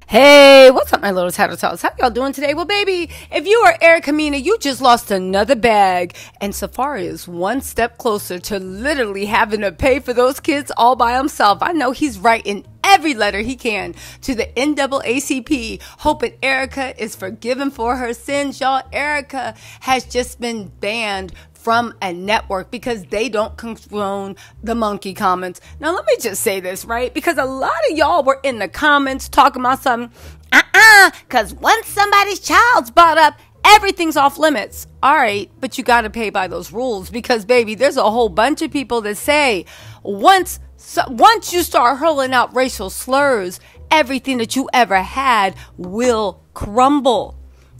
Hey, what's up, my little tattletales? How y'all doing today? Well, baby, if you are Erica Mena, you just lost another bag. And Safari is one step closer to literally having to pay for those kids all by himself. I know he's writing every letter he can to the NAACP, hoping Erica is forgiven for her sins. Y'all, Erica has just been banned from a network because they don't condone the monkey comments. Now, let me just say this, right? Because a lot of y'all were in the comments talking about something, because once somebody's child's brought up, everything's off limits. All right, but you got to pay by those rules because, baby, there's a whole bunch of people that say once you start hurling out racial slurs, everything that you ever had will crumble.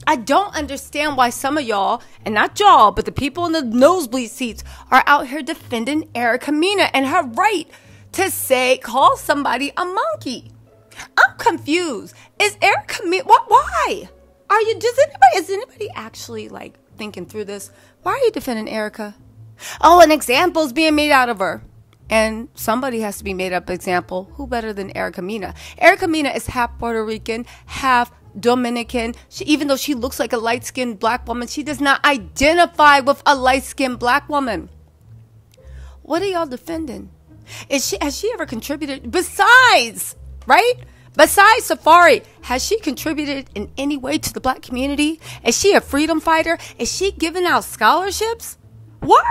I don't understand why some of y'all, and not y'all, but the people in the nosebleed seats are out here defending Erica Mena and her right to call somebody a monkey. I'm confused. Is Erica Mena, why? Is anybody actually like thinking through this? Why are you defending Erica? Oh, an example's being made out of her. And somebody has to be made up example. Who better than Erica Mena? Erica Mena is half Puerto Rican, half Dominican. Even though she looks like a light-skinned black woman, she does not identify with a light-skinned black woman. What are y'all defending? Has she ever contributed besides Safari? Has she contributed in any way to the black community? Is she a freedom fighter? Is she giving out scholarships? Why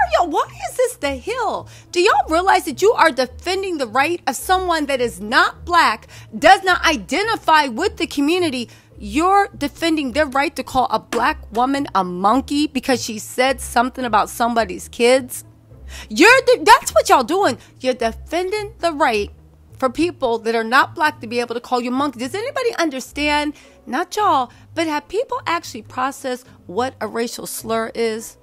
is this the hill? Do y'all realize that you are defending the right of someone that is not black, does not identify with the community? You're defending their right to call a black woman a monkey because she said something about somebody's kids. That's what y'all doing. You're defending the right for people that are not black to be able to call you monkey. Does anybody understand? Not y'all, but have people actually processed what a racial slur is?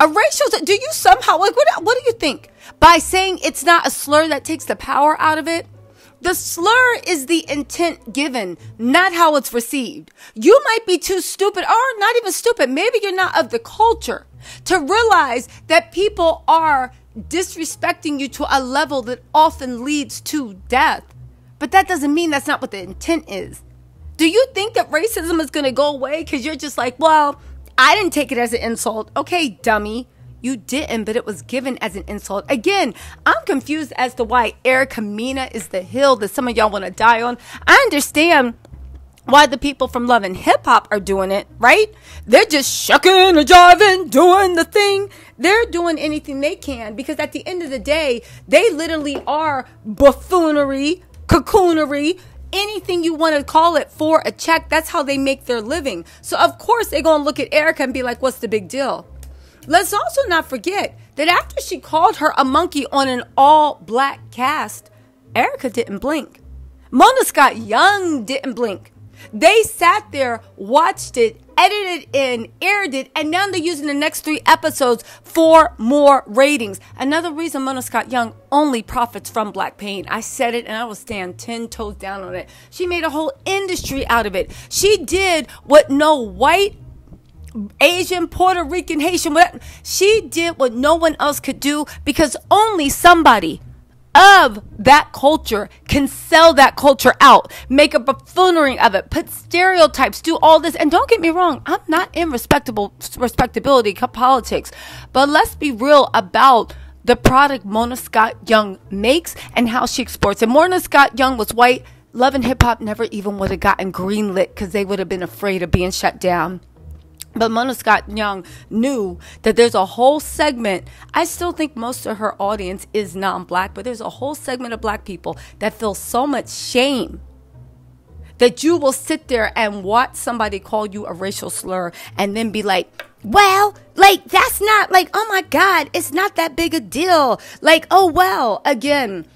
Do you somehow, what do you think? By saying it's not a slur, that takes the power out of it? The slur is the intent given, not how it's received. You might be too stupid, or not even stupid. Maybe you're not of the culture to realize that people are disrespecting you to a level that often leads to death. But that doesn't mean that's not what the intent is. Do you think that racism is going to go away because you're just like, well, I didn't take it as an insult. Okay, dummy. You didn't, but it was given as an insult. Again, I'm confused as to why Erica Mena is the hill that some of y'all want to die on. I understand why the people from Love and Hip Hop are doing it, right? They're just shucking and jiving, doing the thing. They're doing anything they can because at the end of the day, they literally are buffoonery, cocoonery, anything you want to call it for a check. That's how they make their living. So of course they're going to look at Erica and be like, what's the big deal? Let's also not forget that after she called her a monkey on an all black cast, Erica didn't blink. Mona Scott Young didn't blink. They sat there, watched it, edited in, aired it, and now they're using the next 3 episodes for more ratings. Another reason Mona Scott Young only profits from black pain. I said it and I will stand 10 toes down on it. She made a whole industry out of it. She did what no white, Asian, Puerto Rican, Haitian, whatever. She did what no one else could do because only somebody of that culture can sell that culture out, make a buffoonery of it, put stereotypes, do all this. And don't get me wrong, I'm not in respectability politics, but let's be real about the product Mona Scott Young makes and how she exports. And Mona Scott Young was white. Love and Hip Hop never even would have gotten greenlit because they would have been afraid of being shut down. But Mona Scott Young knew that there's a whole segment. I still think most of her audience is non-black, but there's a whole segment of black people that feel so much shame that you will sit there and watch somebody call you a racial slur and then be like, well, like, that's not like, oh my God, it's not that big a deal. Like, oh, well, again.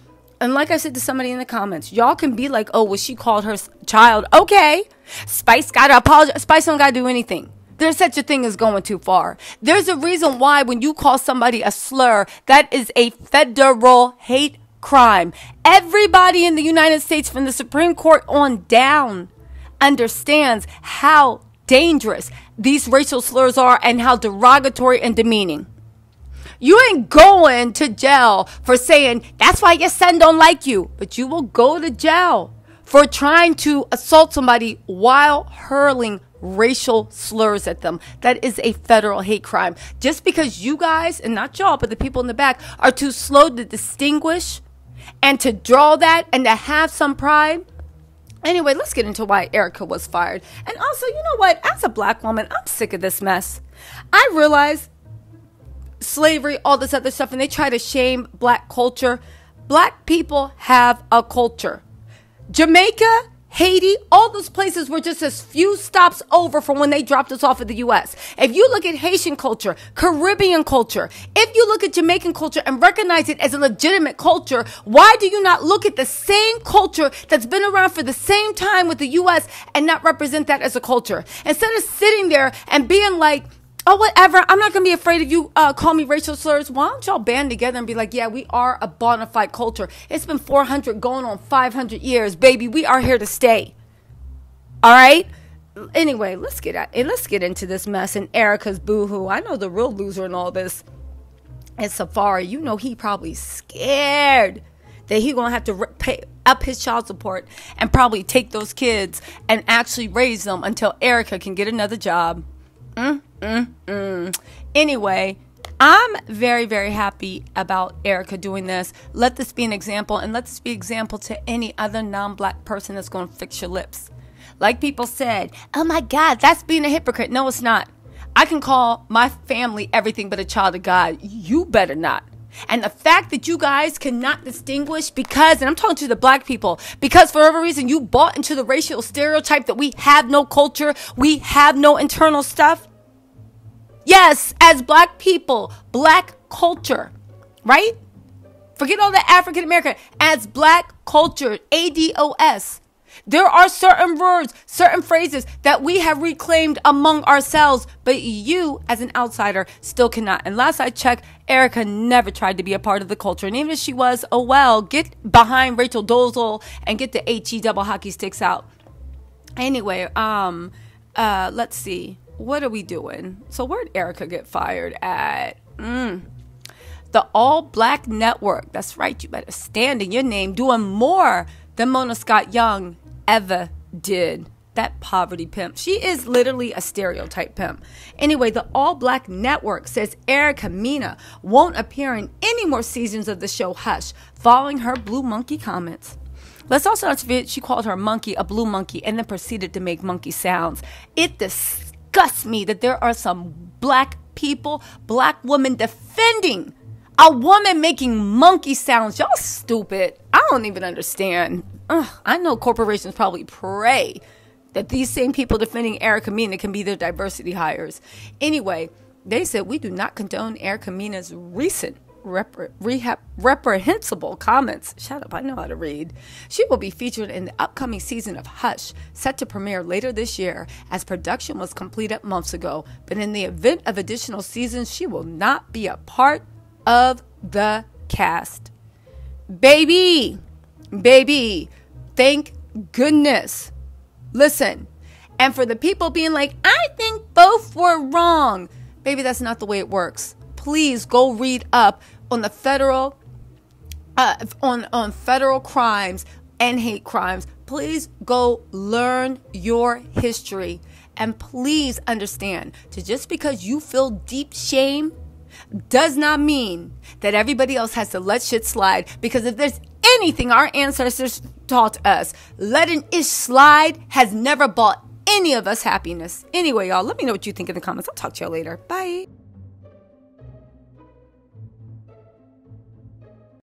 And like I said to somebody in the comments, y'all can be like, oh, well, she called her child. Okay. Spice got to apologize. Spice don't got to do anything. There's such a thing as going too far. There's a reason why when you call somebody a slur, that is a federal hate crime. Everybody in the United States from the Supreme Court on down understands how dangerous these racial slurs are and how derogatory and demeaning. You ain't going to jail for saying, that's why your son don't like you. But you will go to jail for trying to assault somebody while hurling racial slurs at them. That is a federal hate crime. Just because you guys, and not y'all, but the people in the back, are too slow to distinguish and to draw that and to have some pride. Anyway, let's get into why Erica was fired. And also, you know what? As a black woman, I'm sick of this mess. I realize slavery, all this other stuff, and they try to shame black culture. Black people have a culture. Jamaica, Haiti, all those places were just a few stops over from when they dropped us off of the U.S. If you look at Haitian culture, Caribbean culture, if you look at Jamaican culture and recognize it as a legitimate culture, why do you not look at the same culture that's been around for the same time with the U.S. and not represent that as a culture? Instead of sitting there and being like, oh, whatever, I'm not going to be afraid of you call me racial slurs. Why don't y'all band together and be like, yeah, we are a bona fide culture. It's been 400 going on 500 years, baby. We are here to stay. All right? Anyway, let's get into this mess and Erica's boohoo. I know the real loser in all this is Safari. You know he probably scared that he going to have to pay up his child support and probably take those kids and actually raise them until Erica can get another job. Anyway, I'm very, very happy about Erica doing this. Let this be an example, and let this be an example to any other non-black person that's going to fix your lips. Like people said, oh my God, that's being a hypocrite. No, it's not. I can call my family everything but a child of God. You better not. And the fact that you guys cannot distinguish because, and I'm talking to the black people, because for whatever reason you bought into the racial stereotype that we have no culture, we have no internal stuff. Yes, as black people, black culture, right? Forget all the African American. As black culture, ADOS. There are certain words, certain phrases that we have reclaimed among ourselves, but you, as an outsider, still cannot. And last I checked, Erica never tried to be a part of the culture. And even if she was, oh well, get behind Rachel Dolezal and get the HE double hockey sticks out. Anyway, let's see. What are we doing? So where'd Erica get fired at? The All Black Network. That's right. You better stand in your name, doing more than Mona Scott Young ever did. That poverty pimp. She is literally a stereotype pimp. Anyway, the All Black Network says Erica Mena won't appear in any more seasons of the show Hush, following her blue monkey comments. Let's also not forget she called her monkey a blue monkey and then proceeded to make monkey sounds. It disgusts me that there are some black people, black women defending a woman making monkey sounds. Y'all stupid. I don't even understand. I know corporations probably pray that these same people defending Erica Mena can be their diversity hires. Anyway, they said we do not condone Erica Mena's recent reprehensible comments. Shut up, I know how to read. She will be featured in the upcoming season of Hush, set to premiere later this year, as production was completed months ago. But in the event of additional seasons, she will not be a part of the cast. Baby, thank goodness. Listen, and for the people being like, I think both were wrong. Baby, that's not the way it works. Please go read up on the federal, on federal crimes and hate crimes. Please go learn your history. And please understand that just because you feel deep shame does not mean that everybody else has to let shit slide. Because if there's anything our ancestors taught us, letting ish slide has never bought any of us happiness. Anyway, y'all, let me know what you think in the comments. I'll talk to y'all later. Bye.